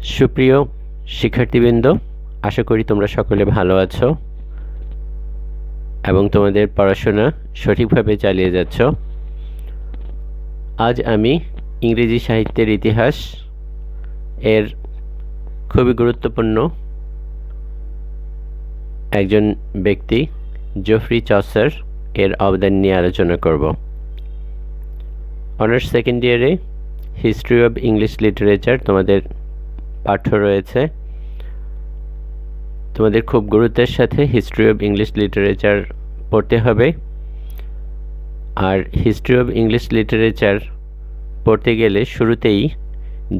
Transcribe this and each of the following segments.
সুপ্রিয় শিক্ষার্থীবৃন্দ, আশা করি তোমরা সকলে ভালো আছো এবং তোমাদের পড়াশোনা সঠিকভাবে চালিয়ে যাচ্ছ। আজ আমি ইংরেজি সাহিত্যের ইতিহাস এর খুবই গুরুত্বপূর্ণ একজন ব্যক্তি জেফ্রি চসার এর অবদান নিয়ে আলোচনা করব। অনার্স সেকেন্ড ইয়ারে হিস্ট্রি অব ইংলিশ লিটারেচার তোমাদের পাঠ্য রয়েছে। তোমাদের খুব গুরুত্বের সাথে হিস্ট্রি অব ইংলিশ লিটারেচার পড়তে হবে। আর হিস্ট্রি অব ইংলিশ লিটারেচার পড়তে গেলে শুরুতেই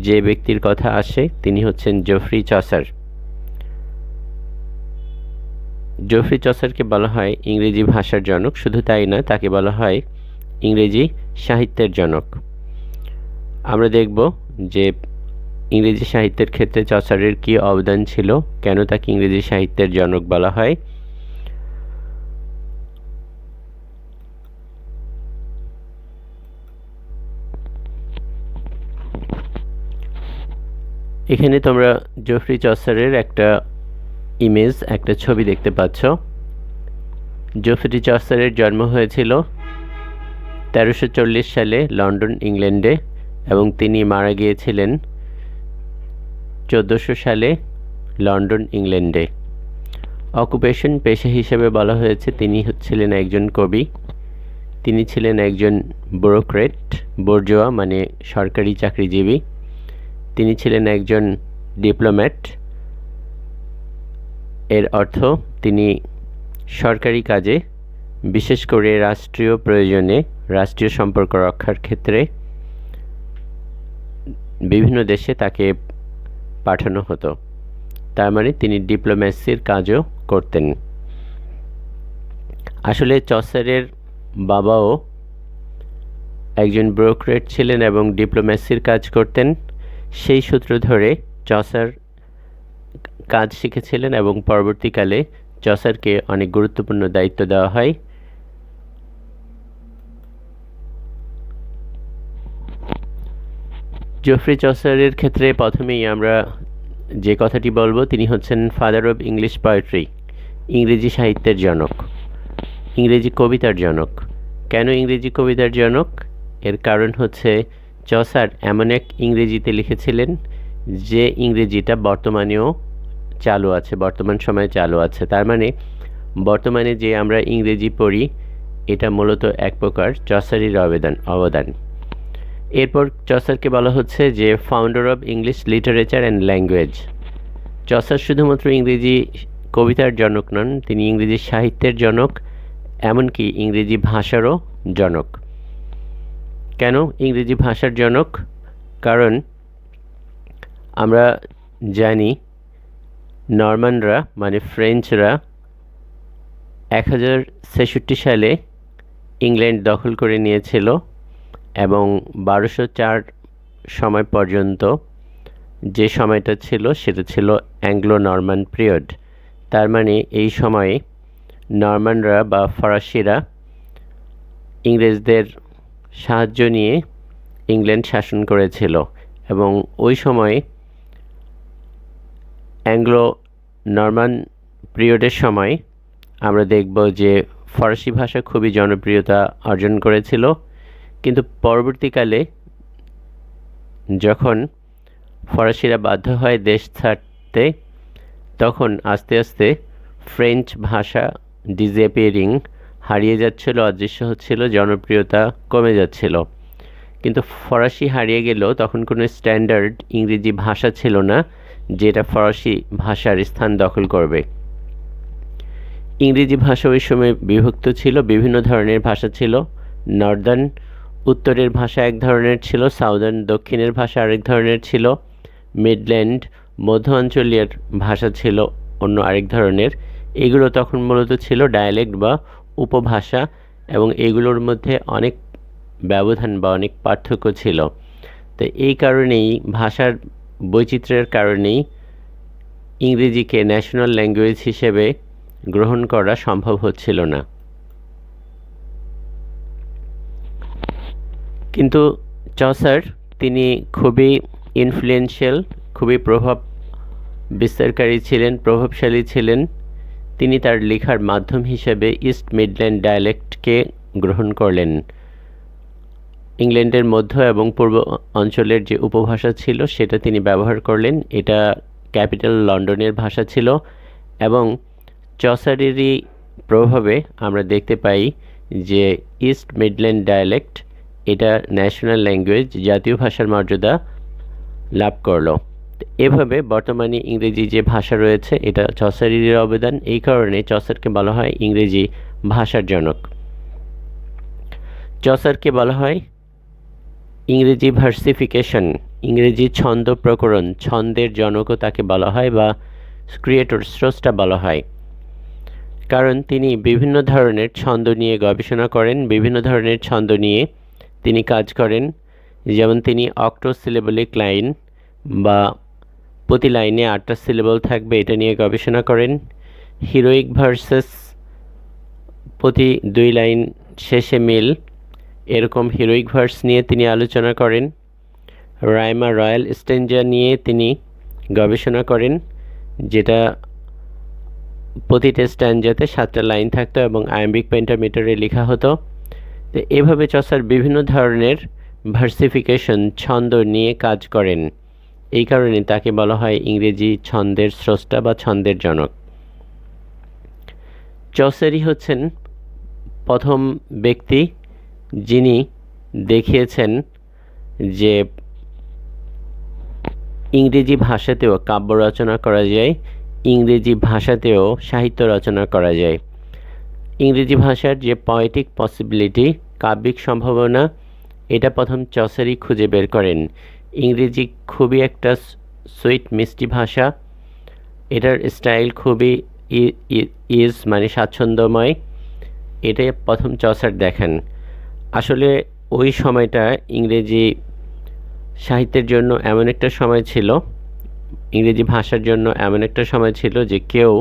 যে ব্যক্তির কথা আসে তিনি হচ্ছেন জেফ্রি চসার। জেফ্রি চসারকে বলা হয় ইংরেজি ভাষার জনক। শুধু তাই না, তাকে বলা হয় ইংরেজি সাহিত্যের জনক। আমরা দেখব যে ইংরেজি সাহিত্যের ক্ষেত্রে চসারের কী অবদান ছিল, কেন তাকে ইংরেজি সাহিত্যের জনক বলা হয়। এখানে তোমরা জেফ্রি চসারের একটা ইমেজ, একটা ছবি দেখতে পাচ্ছ। জেফ্রি চসারের জন্ম হয়েছিল 1340 সালে লন্ডন, ইংল্যান্ডে, এবং তিনি মারা গিয়েছিলেন 1400 সালে লন্ডন, ইংল্যান্ডে। অকুপেশন, পেশা হিসেবে বলা হয়েছে তিনি ছিলেন একজন কবি। তিনি ছিলেন একজন ব্যুরোক্রেট, বোর্জোয়া মানে সরকারি চাকরিজীবী। তিনি ছিলেন একজন ডিপ্লোম্যাট। এর অর্থ তিনি সরকারি কাজে, বিশেষ করে রাষ্ট্রীয় প্রয়োজনে, রাষ্ট্রীয় সম্পর্ক রক্ষার ক্ষেত্রে বিভিন্ন দেশে তাকে পাঠানো হতো। তার মানে তিনি ডিপ্লোম্যাসির কাজও করতেন। আসলে চসারের বাবাও একজন ব্যুরোক্রেট ছিলেন এবং ডিপ্লোম্যাসির কাজ করতেন। সেই সূত্র ধরে চসার কাজ শিখেছিলেন এবং পরবর্তীকালে চসারকে অনেক গুরুত্বপূর্ণ দায়িত্ব দেওয়া হয়। জেফ্রি চসারের ক্ষেত্রে প্রথমেই আমরা যে কথাটি বলবো, তিনি হচ্ছেন ফাদার অব ইংলিশ পোয়েট্রি, ইংরেজি সাহিত্যের জনক, ইংরেজি কবিতার জনক। কেন ইংরেজি কবিতার জনক? এর কারণ হচ্ছে চসার এমন এক ইংরেজিতে লিখেছিলেন যে ইংরেজিটা বর্তমানেও চালু আছে, বর্তমান সময়ে চালু আছে। তার মানে বর্তমানে যে আমরা ইংরেজি পড়ি এটা মূলত এক প্রকার চসারের অবদান। এরপর চসারকে বলা হচ্ছে যে founder of English literature and language. Chaucer শুধুমাত্র ইংরেজি কবিতার জনক নন, তিনি ইংরেজি সাহিত্যের জনক, এমনকি ইংরেজি ভাষারও জনক। কেন ইংরেজি ভাষার জনক? কারণ আমরা জানি নরমানরা মানে ফ্রেঞ্চরা 1066 সালে ইংল্যান্ড দখল করে নিয়েছিল এবং 1204 সময় পর্যন্ত যে সময়টা ছিল সেটা ছিল অ্যাংলো নরমান পিরিয়ড। তার মানে এই সময়ে নরমানরা বা ফরাসিরা ইংরেজদের সাহায্য নিয়ে ইংল্যান্ড শাসন করেছিল এবং ওই সময়ে অ্যাংলো নরমান পিরিয়ডের সময় আমরা দেখব যে ফরাসি ভাষা খুবই জনপ্রিয়তা অর্জন করেছিল। কিন্তু পরবর্তীকালে যখন ফরাসিরা বাধ্য হয় দেশ ছাড়তে, তখন আস্তে আস্তে ফ্রেঞ্চ ভাষা ডিসঅ্যাপিয়ারিং, হারিয়ে যাচ্ছিল, অদৃশ্য হচ্ছিল, জনপ্রিয়তা কমে যাচ্ছিল। কিন্তু ফরাসি হারিয়ে গেলেও তখন কোনো স্ট্যান্ডার্ড ইংরেজি ভাষা ছিল না যেটা ফরাসি ভাষার স্থান দখল করবে। ইংরেজি ভাষা ওই সময় বিভক্ত ছিল, বিভিন্ন ধরনের ভাষা ছিল। নর্দার্ন, উত্তরের ভাষা এক ধরনের ছিল, সাউদার্ন, দক্ষিণের ভাষা আরেক ধরনের ছিল, মিডল্যান্ড, মধ্য অঞ্চলের ভাষা ছিল অন্য আরেক ধরনের। এগুলো তখন মূলত ছিল ডায়ালেক্ট বা উপভাষা এবং এগুলোর মধ্যে অনেক ব্যবধান বা অনেক পার্থক্য ছিল। তো এই কারণেই, ভাষার বৈচিত্র্যের কারণেই ইংরেজিকে ন্যাশনাল ল্যাঙ্গুয়েজ হিসেবে গ্রহণ করা সম্ভব হচ্ছিল না। কিন্তু চসার তিনি খুবই ইনফ্লুয়েন্সিয়াল খুবই প্রভাব বিস্তারকারী ছিলেন, প্রভাবশালী ছিলেন। তিনি তার লেখার মাধ্যম হিসেবে ইস্ট মিডল্যান্ড ডায়ালেক্টকে গ্রহণ করলেন। ইংল্যান্ডের মধ্য এবং পূর্ব অঞ্চলের যে উপভাষা ছিল সেটা তিনি ব্যবহার করলেন। এটা ক্যাপিটাল লন্ডনের ভাষা ছিল এবং চসারেরই প্রভাবে আমরা দেখতে পাই যে ইস্ট মিডল্যান্ড ডায়ালেক্ট এটা ন্যাশনাল ল্যাঙ্গুয়েজ, জাতীয় ভাষার মর্যাদা লাভ করলো। এভাবে বর্তমানে ইংরেজি যে ভাষা রয়েছে এটা চসারেরই অবদান। এই কারণে চসারকে বলা হয় ইংরেজি ভাষার জনক। চসারকে বলা হয় ইংরেজি ভার্সিফিকেশন, ইংরেজি ছন্দ প্রকরণ, ছন্দের জনকও তাকে বলা হয় বা ক্রিয়েটর, স্রষ্টা বলা হয়। কারণ তিনি বিভিন্ন ধরনের ছন্দ নিয়ে গবেষণা করেন, বিভিন্ন ধরনের ছন্দ নিয়ে তিনি কাজ করেন। যেমন তিনি অক্টোসিলেবলিক লাইন বা প্রতি লাইনে 8টা সিলেবল থাকবে এটা নিয়ে গবেষণা করেন। হিরোইক ভার্সেস, প্রতি 2 লাইন শেষে মিল, এরকম হিরোইক ভার্স নিয়ে তিনি আলোচনা করেন। রাইমা রয়্যাল স্ট্যাঞ্জা নিয়ে তিনি গবেষণা করেন, যেটা প্রতিটা স্ট্যাঞ্জাতে 7টা লাইন থাকতো এবং আয়াম্বিক পেন্টামিটারে লেখা হতো। তো এভাবে চসার বিভিন্ন ধরনের ভার্সিফিকেশন, ছন্দ নিয়ে কাজ করেন। এই কারণে তাকে বলা হয় ইংরেজি ছন্দের স্রষ্টা বা ছন্দের জনক। চসারই হচ্ছেন প্রথম ব্যক্তি যিনি দেখিয়েছেন যে ইংরেজি ভাষাতেও কাব্য রচনা করা যায়, ইংরেজি ভাষাতেও সাহিত্য রচনা করা যায়। ইংরেজি ভাষার যে পয়েটিক পসিবিলিটি, কাব্যিক সম্ভাবনা, এটা প্রথম চসারই খুঁজে বের করেন। ইংরেজি খুবই একটা সুইট মিষ্টি ভাষা, এটার স্টাইল খুবই ইজ মানে স্বাচ্ছন্দ্যময়, এটাই প্রথম চসার দেখেন। আসলে ওই সময়টা ইংরেজি সাহিত্যের জন্য এমন একটা সময় ছিল, ইংরেজি ভাষার জন্য এমন একটা সময় ছিল যে কেউ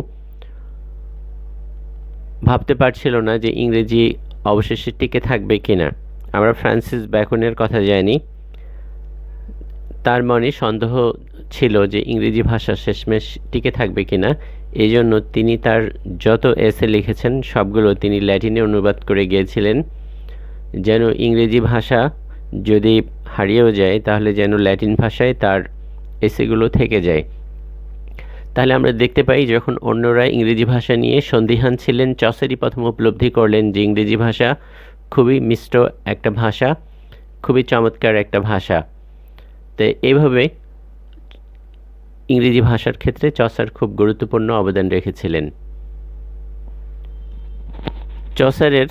ভাবতে পারছিল না যে ইংরেজি অবশেষে টিকে থাকবে কিনা। আমরা ফ্রান্সিস ব্যাকনের কথা জানি, তার মনে সন্দেহ ছিল যে ইংরেজি ভাষা শেষমেশ টিকে থাকবে কিনা। এই জন্য তিনি তার যত এসে লিখেছেন সবগুলো তিনি ল্যাটিনে অনুবাদ করে গিয়েছিলেন, যেন ইংরেজি ভাষা যদি হারিয়েও যায় তাহলে যেন ল্যাটিন ভাষায় তার এসেগুলো থেকে যায়। তাহলে আমরা দেখতে পাই যখন অন্যরা ইংরেজি ভাষা নিয়ে সন্দিহান ছিলেন, চসারই প্রথম উপলব্ধি করলেন যে ইংরেজি ভাষা খুবই মিষ্ট একটা ভাষা, খুবই চমৎকার একটা ভাষা। তো এইভাবে ইংরেজি ভাষার ক্ষেত্রে চসার খুব গুরুত্বপূর্ণ অবদান রেখেছিলেন। চসারের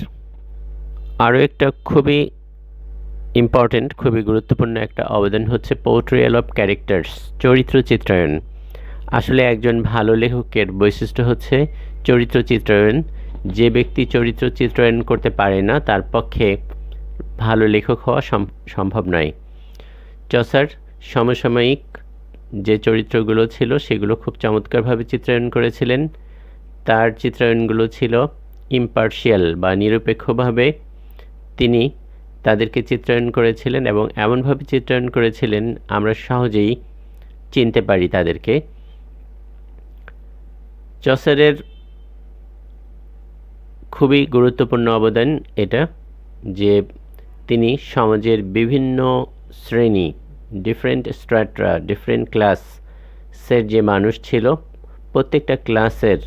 আরও একটা খুবই ইম্পর্ট্যান্ট, খুবই গুরুত্বপূর্ণ একটা অবদান হচ্ছে পোর্ট্রেয়াল অফ ক্যারেক্টার্স, চরিত্র চিত্রায়ন। আসলে একজন ভালো লেখকের বৈশিষ্ট্য হচ্ছে চরিত্র চিত্রায়ন। যে ব্যক্তি চরিত্র চিত্রায়ন করতে পারে না তার পক্ষে ভালো লেখক হওয়া সম্ভব নয়। চসার সমসাময়িক যে চরিত্রগুলো ছিল সেগুলো খুব চমৎকারভাবে চিত্রায়ন করেছিলেন। তার চিত্রায়নগুলো ছিল ইম্পার্শিয়াল বা নিরপেক্ষভাবে তিনি তাদেরকে চিত্রায়ন করেছিলেন এবং এমনভাবে চিত্রায়ন করেছিলেন আমরা সহজেই চিনতে পারি তাদেরকে। চসারের খুবই গুরুত্বপূর্ণ অবদান এটা যে তিনি সমাজের বিভিন্ন শ্রেণী, ডিফারেন্ট স্ট্রাটা, ডিফারেন্ট ক্লাসের যে মানুষ ছিল প্রত্যেকটা ক্লাসের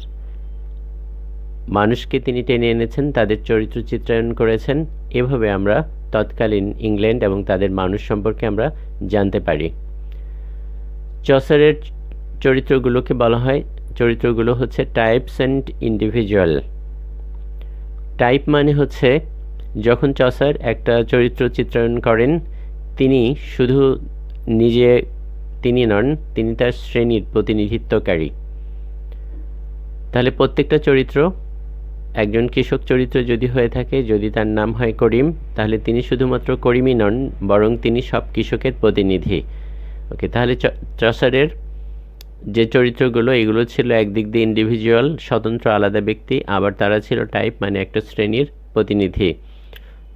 মানুষকে তিনি টেনে এনেছেন, তাদের চরিত্র চিত্রায়ন করেছেন। এভাবে আমরা তৎকালীন ইংল্যান্ড এবং তাদের মানুষ সম্পর্কে আমরা জানতে পারি। চসারের চরিত্রগুলোকে বলা হয়, চরিত্রগুলো হচ্ছে টাইপস অ্যান্ড ইন্ডিভিজুয়াল। টাইপ মানে হচ্ছে যখন চসার একটা চরিত্র চিত্রায়ন করেন তিনি শুধু তিনি নন, তিনি তার শ্রেণীর প্রতিনিধিত্বকারী। তাহলে প্রত্যেকটা চরিত্র, একজন কৃষক চরিত্র যদি হয়ে থাকে, যদি তার নাম হয় করিম, তাহলে তিনি শুধুমাত্র করিমই নন, বরং তিনি সব কৃষকের প্রতিনিধি। ওকে, তাহলে চসারের যে চরিত্রগুলো এগুলো ছিল একদিক দিয়ে ইন্ডিভিজুয়াল, স্বতন্ত্র আলাদা ব্যক্তি, আবার তারা ছিল টাইপ মানে একটা শ্রেণীর প্রতিনিধি।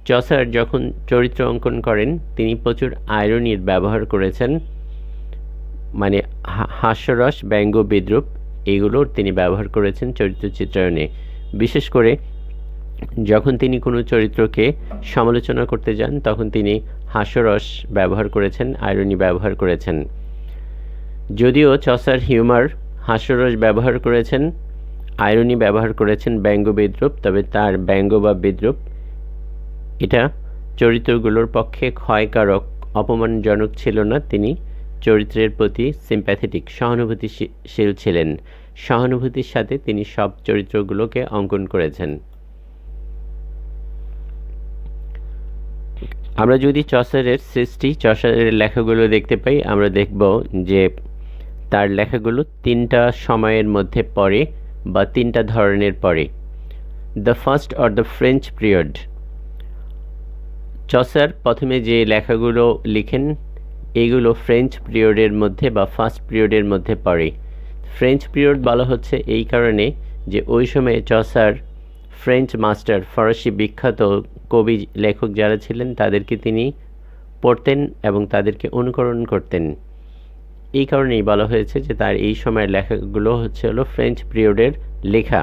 চসার যখন চরিত্র অঙ্কন করেন তিনি প্রচুর আয়রনির ব্যবহার করেছেন, মানে হাস্যরস, ব্যঙ্গ, বিদ্রূপ এগুলোর তিনি ব্যবহার করেছেন চরিত্র চিত্রায়নে। বিশেষ করে যখন তিনি কোনো চরিত্রকে সমালোচনা করতে যান তখন তিনি হাস্যরস ব্যবহার করেছেন, আইরনি ব্যবহার করেছেন। যদিও চসার হিউমার, হাস্যরস ব্যবহার করেছেন, আইরনি ব্যবহার করেছেন, ব্যঙ্গ বিদ্রূপ, তবে তার ব্যঙ্গ বা বিদ্রূপ এটা চরিত্রগুলোর পক্ষে ক্ষয়কারক, অপমানজনক ছিল না। তিনি চরিত্রের প্রতি সিম্প্যাথেটিক, সহানুভূতিশীল ছিলেন। সহানুভূতির সাথে তিনি সব চরিত্রগুলোকে অঙ্কন করেছেন। আমরা যদি চসারের সৃষ্টি, চসারের লেখাগুলো দেখতে পাই, আমরা দেখব যে তার লেখাগুলো তিনটা সময়ের মধ্যে পড়ে বা তিনটা ধরনের পড়ে। The first or the French period. Chaucer প্রথমে যে লেখাগুলো লিখেন এগুলো ফ্রেঞ্চ পিরিয়ডের মধ্যে বা ফার্স্ট পিরিয়ডের মধ্যে পড়ে। ফ্রেঞ্চ পিরিয়ড বলা হচ্ছে এই কারণে যে ওই সময়ে চসার ফ্রেঞ্চ মাস্টার, ফরাসি বিখ্যাত কবি লেখক যারা ছিলেন তাদেরকে তিনি পড়তেন এবং তাদেরকে অনুকরণ করতেন। এই কারণেই বলা হয়েছে যে তার এই সময়ের লেখাগুলো হলো ফ্রেঞ্চ পিরিয়ডের লেখা।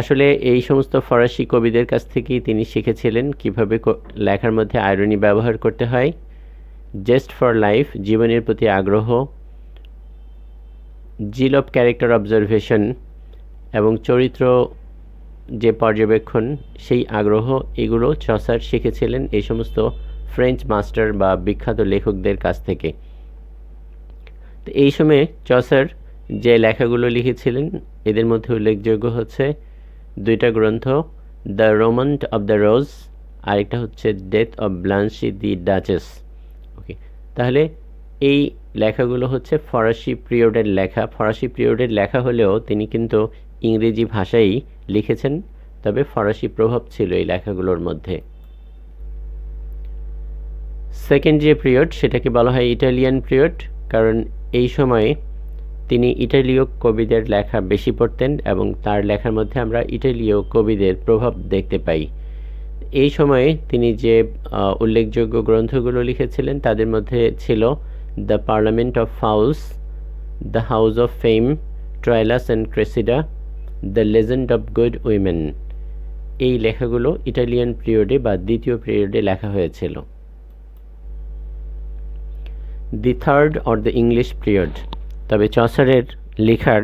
আসলে এই সমস্ত ফরাসি কবিদের কাছ থেকেই তিনি শিখেছিলেন কিভাবে লেখার মধ্যে আইরনি ব্যবহার করতে হয়, জেস্ট ফর লাইফ, জীবনের প্রতি আগ্রহ, জিল অফ ক্যারেক্টার অবজারভেশন এবং চরিত্র যে পর্যবেক্ষণ, সেই আগ্রহ, এগুলো চসার শিখেছিলেন এই সমস্ত ফ্রেঞ্চ মাস্টার বা বিখ্যাত লেখকদের কাছ থেকে। তো এই সময়ে চসার যে লেখাগুলো লিখেছিলেন এদের মধ্যে উল্লেখযোগ্য হচ্ছে দুইটা গ্রন্থ, দ্য রোমান্ট অব দ্য রোজ, আরেকটা হচ্ছে ডেথ অব ব্লান্সি দি ডাচেস। ওকে, তাহলে এই লেখাগুলো হচ্ছে ফরাসি পিরিয়ডের লেখা। ফরাসি পিরিয়ডের লেখা হলেও তিনি কিন্তু ইংরেজি ভাষায় লিখেছেন, তবে ফরাসি প্রভাব ছিল এই লেখাগুলোর মধ্যে। সেকেন্ড যে পিরিয়ড সেটাকে বলা হয় ইটালিয়ান পিরিয়ড, কারণ এই সময়ে তিনি ইটালীয় কবিদের লেখা বেশি পড়তেন এবং তার লেখার মধ্যে আমরা ইটালীয় কবিদের প্রভাব দেখতে পাই। এই সময়ে তিনি যে উল্লেখযোগ্য গ্রন্থগুলো লিখেছিলেন তাদের মধ্যে ছিল the parliament of fowls, the house of fame, Troilus and Criseyde, the legend of good women. এই লেখাগুলো ইটালিয়ান পিরিয়ডে বা দ্বিতীয় পিরিয়ডে লেখা হয়েছিল। The third or the English period, তবে চসারের লেখার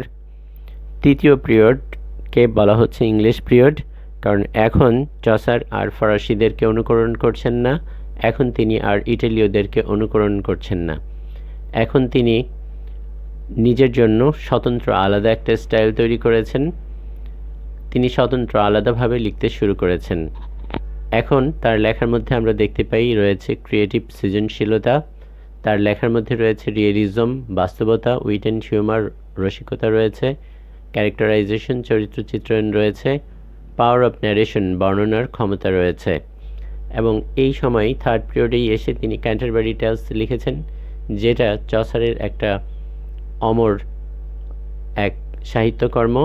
তৃতীয় পিরিয়ডকে বলা হচ্ছে ইংলিশ পিরিয়ড, কারণ এখন চসার আর ফরাসিদেরকে অনুকরণ করছেন না, এখন তিনি আর ইটালীয়দেরকে অনুকরণ করছেন না। এখন তিনি নিজের জন্য স্বতন্ত্র আলাদা একটা স্টাইল তৈরি করেছেন, তিনি স্বতন্ত্র আলাদাভাবে লিখতে শুরু করেছেন। এখন তার লেখার মধ্যে আমরা দেখতে পাই রয়েছে ক্রিয়েটিভ সৃজনশীলতা, তার লেখার মধ্যে রয়েছে রিয়েলিজম, বাস্তবতা, উইট অ্যান্ড হিউমার, রসিকতা রয়েছে, ক্যারেক্টারাইজেশন, চরিত্র চিত্রায়ন রয়েছে, পাওয়ার অফ ন্যারেশন, বর্ণনার ক্ষমতা রয়েছে। এবং এই সময় থার্ড পিরিয়ডেই এসে তিনি ক্যান্টারবারি টেলস লিখেছেন, যেটা চসারের একটা অমর এক সাহিত্যকর্ম।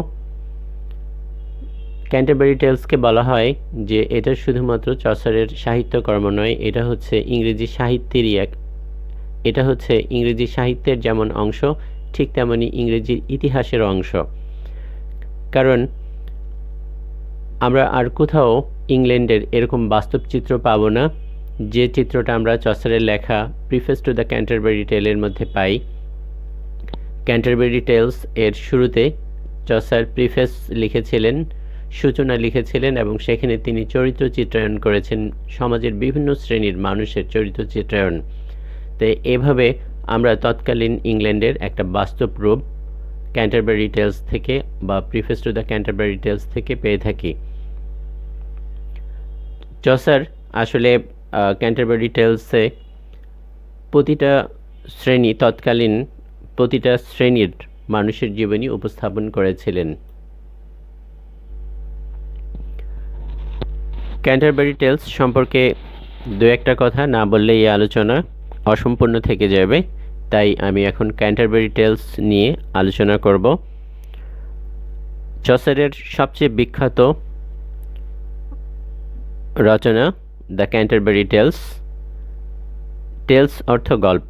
ক্যান্টারবারি টেলসকে বলা হয় যে এটা শুধুমাত্র চসারের সাহিত্যকর্ম নয়, এটা হচ্ছে ইংরেজি সাহিত্যেরই এটা হচ্ছে ইংরেজি সাহিত্যের যেমন অংশ, ঠিক তেমনি ইংরেজির ইতিহাসের অংশ। কারণ আমরা আর কোথাও ইংল্যান্ডের এরকম বাস্তব চিত্র পাব না যে চিত্রটা আমরা চসারের লেখা প্রিফেস টু দ্য ক্যান্টারবারি টেলের মধ্যে পাই। ক্যান্টারবারি টেলস এর শুরুতে চসার প্রিফেস লিখেছিলেন, সূচনা লিখেছিলেন এবং সেখানে তিনি চরিত্র চিত্রায়ন করেছেন, সমাজের বিভিন্ন শ্রেণীর মানুষের চরিত্র চিত্রায়ন। তো এভাবে আমরা তৎকালীন ইংল্যান্ডের একটা বাস্তব রূপ ক্যান্টারবারি টেলস থেকে বা preface to the Canterbury Tales থেকে পেয়ে থাকি। চসার আসলে ক্যান্টারবারি টেলসে প্রতিটা শ্রেণী, তৎকালীন প্রতিটা শ্রেণীর মানুষের জীবনী উপস্থাপন করেছিলেন। ক্যান্টারবারি টেলস সম্পর্কে দু একটা কথা না বললে এই আলোচনা অসম্পূর্ণ থেকে যাবে, তাই আমি এখন ক্যান্টারবারি টেলস নিয়ে আলোচনা করব। চসারের সবচেয়ে বিখ্যাত রচনা দ্য ক্যান্টারবারি টেলস। টেলস অর্থ গল্প,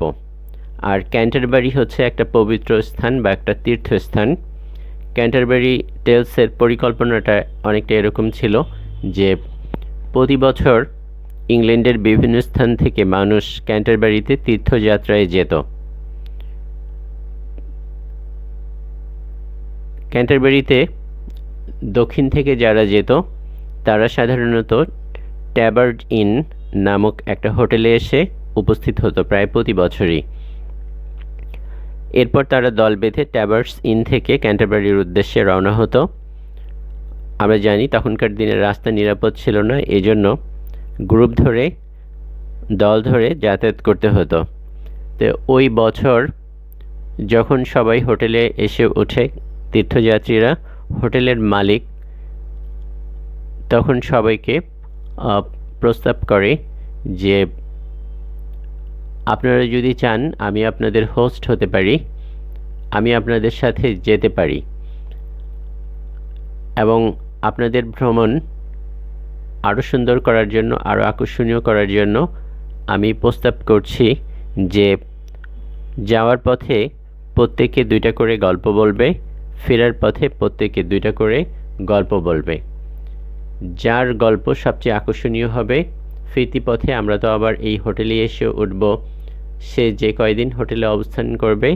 আর ক্যান্টারবারি হচ্ছে একটা পবিত্র স্থান বা একটা তীর্থস্থান। ক্যান্টারবারি টেলসের পরিকল্পনাটা অনেকটা এরকম ছিল যে প্রতি বছর ইংল্যান্ডের বিভিন্ন স্থান থেকে মানুষ ক্যান্টারবারিতে তীর্থযাত্রায় যেত। ক্যান্টারবারিতে দক্ষিণ থেকে যারা যেত তারা সাধারণত ট্যাবার্ড ইন নামক একটা হোটেলে এসে উপস্থিত হতো প্রায় প্রতি বছরই। এরপর তারা দল বেঁধে ট্যাবার্ডস ইন থেকে ক্যান্টারবারির উদ্দেশ্যে রওনা হতো। আমরা জানি তখনকার দিনে রাস্তা নিরাপদ ছিল না, এজন্য গ্রুপ ধরে দল ধরে যাতায়াত করতে হতো। তো ওই বছর যখন সবাই হোটেলে এসে ওঠে তীর্থযাত্রীরা, হোটেলের মালিক তখন সবাইকে প্রস্তাব করে যে আপনারা যদি চান আমি আপনাদের হোস্ট হতে পারি, আমি আপনাদের সাথে যেতে পারি এবং আপনাদের ভ্রমণ আরও সুন্দর করার জন্য, আরও আকর্ষণীয় করার জন্য আমি প্রস্তাব করছি যে যাওয়ার পথে প্রত্যেকে 2টা করে গল্প বলবে, ফেরার পথে প্রত্যেকে 2টা করে গল্প বলবে। যার গল্প সবচেয়ে আকর্ষণীয় হবে, ফিরতি পথে আমরা তো আবার এই হোটেলে এসে উঠব, সে যে কয়দিন হোটেলে অবস্থান করবে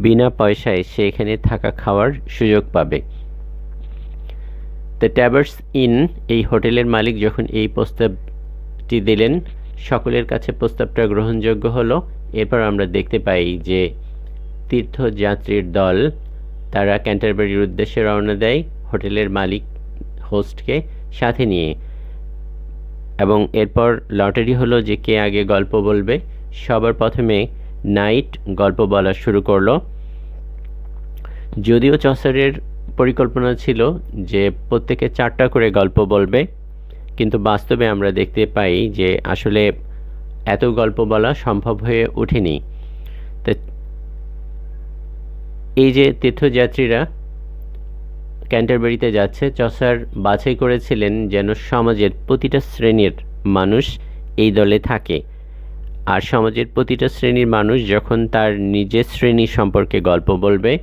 বিনা পয়সায় সে এখানে থাকা খাওয়ার সুযোগ পাবে। দ্য ট্যাবার্স ইন এই হোটেলের মালিক যখন এই প্রস্তাবটি দিলেন, সকলের কাছে প্রস্তাবটা গ্রহণযোগ্য হলো। এরপর আমরা দেখতে পাই যে তীর্থযাত্রীর দল তারা ক্যান্টারবারির উদ্দেশ্যে রওনা দেয় হোটেলের মালিক হোস্টকে সাথে নিয়ে, এবং এরপর লটারি হলো যে কে আগে গল্প বলবে। সবার প্রথমে নাইট গল্প বলা শুরু করলো। যদিও চসারের পরিকল্পনা ছিল যে প্রত্যেকে 4টা করে গল্প বলবে, কিন্তু বাস্তবে আমরা দেখতে পাই যে আসলে এত গল্প বলা সম্ভব হয়ে ওঠেনি। তো এই যে তীর্থযাত্রীরা ক্যান্টারবারিতে যাচ্ছে, চসার বাছাই করেছিলেন যেন সমাজের প্রতিটা শ্রেণীর মানুষ এই দলে থাকে। আর সমাজের প্রতিটা শ্রেণীর মানুষ যখন তার নিজের শ্রেণী সম্পর্কে গল্প বলবে,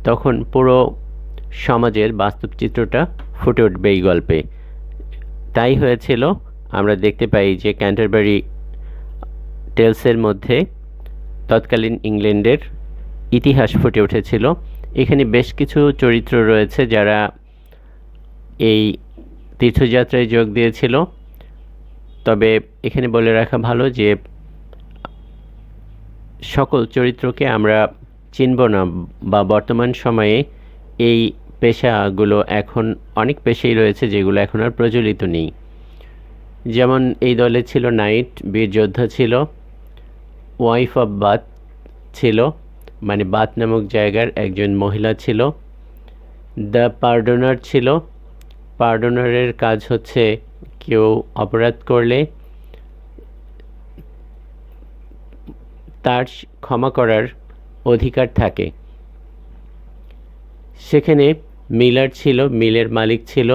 তখন পুরো সমাজের বাস্তব চিত্রটা ফুটে উঠবে এই গল্পে। তাই হয়েছিল। আমরা দেখতে পাই যে ক্যান্টারবারি টেলসের মধ্যে তৎকালীন ইংল্যান্ডের ইতিহাস ফুটে উঠেছিল। এখানে বেশ কিছু চরিত্র রয়েছে যারা এই তীর্থযাত্রায় যোগ দিয়েছিল। তবে এখানে বলে রাখা ভালো যে সকল চরিত্রকে আমরা চিনব না, বা বর্তমান সময়ে এই পেশাগুলো এখন অনেক পেশাই রয়েছে যেগুলো এখন আর প্রচলিত নেই। যেমন এই দলে ছিল নাইট, বীর যোদ্ধা ছিল, ওয়াইফ অফ বাথ ছিল, মানে বাথ নামক জায়গার একজন মহিলা ছিল, দ্য পার্ডনার ছিল। পার্ডনারের কাজ হচ্ছে কেউ অপরাধ করলে তার ক্ষমা করার অধিকার থাকে। সেখানে মিলার ছিল, মিলের মালিক ছিল।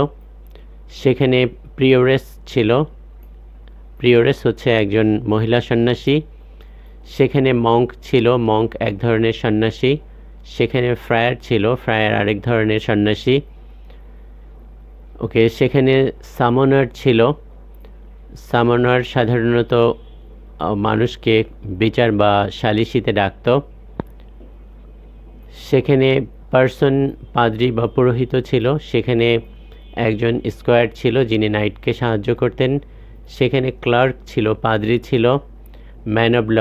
সেখানে প্রিওরেস ছিল, প্রিওরেস হচ্ছে একজন মহিলা সন্ন্যাসী। সেখানে মঙ্ক ছিল, মঙ্ক এক ধরনের সন্ন্যাসী। সেখানে ফ্রায়ার ছিল, ফ্রায়ার আরেক ধরনের সন্ন্যাসী। ওকে, সেখানে সামনার ছিল, সামনার সাধারণত মানুষকে বিচার বা সালিশিতে ডাকত। সেখানে পার্সন, পাদ্রী বা পুরোহিত ছিল। সেখানে একজন স্কোয়ার ছিল যিনি নাইটকে সাহায্য করতেন। সেখানে ক্লার্ক ছিল, পাদ্রী ছিল। ম্যান অব ল,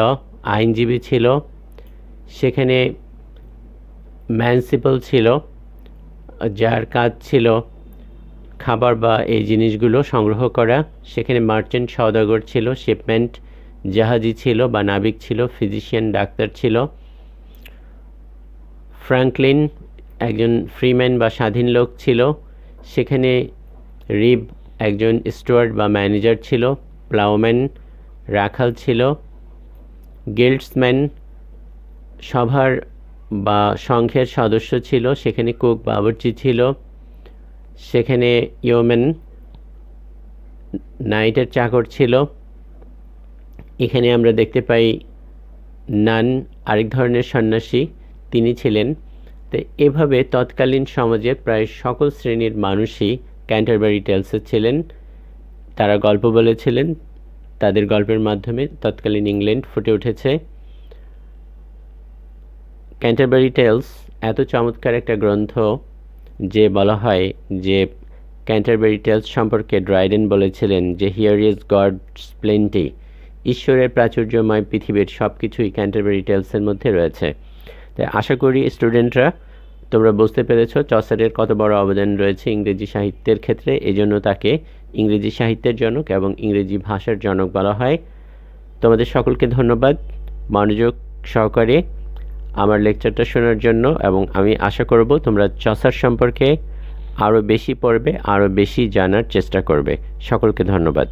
আইনজীবী ছিল। সেখানে ম্যানসিপল ছিল, যার কাজ ছিল খাবার বা এই জিনিসগুলো সংগ্রহ করা। সেখানে মার্চেন্ট, সওদাগর ছিল। শিপমেন্ট, জাহাজি ছিল বা নাবিক ছিল। ফিজিশিয়ান, ডাক্তার ছিল। ফ্র্যাঙ্কলিন একজন ফ্রিম্যান বা স্বাধীন লোক ছিল। সেখানে রিব একজন স্টুয়ার্ড বা ম্যানেজার ছিল। প্লাউম্যান রাখাল ছিল। গিল্ডসম্যান সভার বা সংঘের সদস্য ছিল। সেখানে কুক, বাবুর্চি ছিল। সেখানে ইয়োমেন নাইটের চাকর ছিল। এখানে আমরা দেখতে পাই নান আরেক ধরনের সন্ন্যাসী, তিনি ছিলেন। তো এভাবে তৎকালীন সমাজের প্রায় সকল শ্রেণীর মানুষই ক্যান্টারবারি টেলসে ছিলেন। তারা গল্প বলেছিলেন, তাদের গল্পের মাধ্যমে তৎকালীন ইংল্যান্ড ফুটে উঠেছে। ক্যান্টারবারি টেলস এত চমৎকার একটা গ্রন্থ যে বলা হয় যে ক্যান্টারবারি টেলস সম্পর্কে ড্রাইডেন বলেছিলেন যে হিয়ার ইজ গডস প্লেন্টি, ঈশ্বরের প্রাচুর্যময় পৃথিবীর সব কিছুই ক্যান্টারবারি টেলসের মধ্যে রয়েছে। তাই আশা করি স্টুডেন্টরা তোমরা বুঝতে পেরেছ চসারের কত বড় অবদান রয়েছে ইংরেজি সাহিত্যের ক্ষেত্রে। এজন্য তাকে ইংরেজি সাহিত্যের জনক এবং ইংরেজি ভাষার জনক বলা হয়। তোমাদের সকলকে ধন্যবাদ মনোযোগ সহকারে আমার লেকচারটা শোনার জন্য, এবং আমি আশা করব তোমরা চসার সম্পর্কে আরও বেশি পড়বে, আরও বেশি জানার চেষ্টা করবে। সকলকে ধন্যবাদ।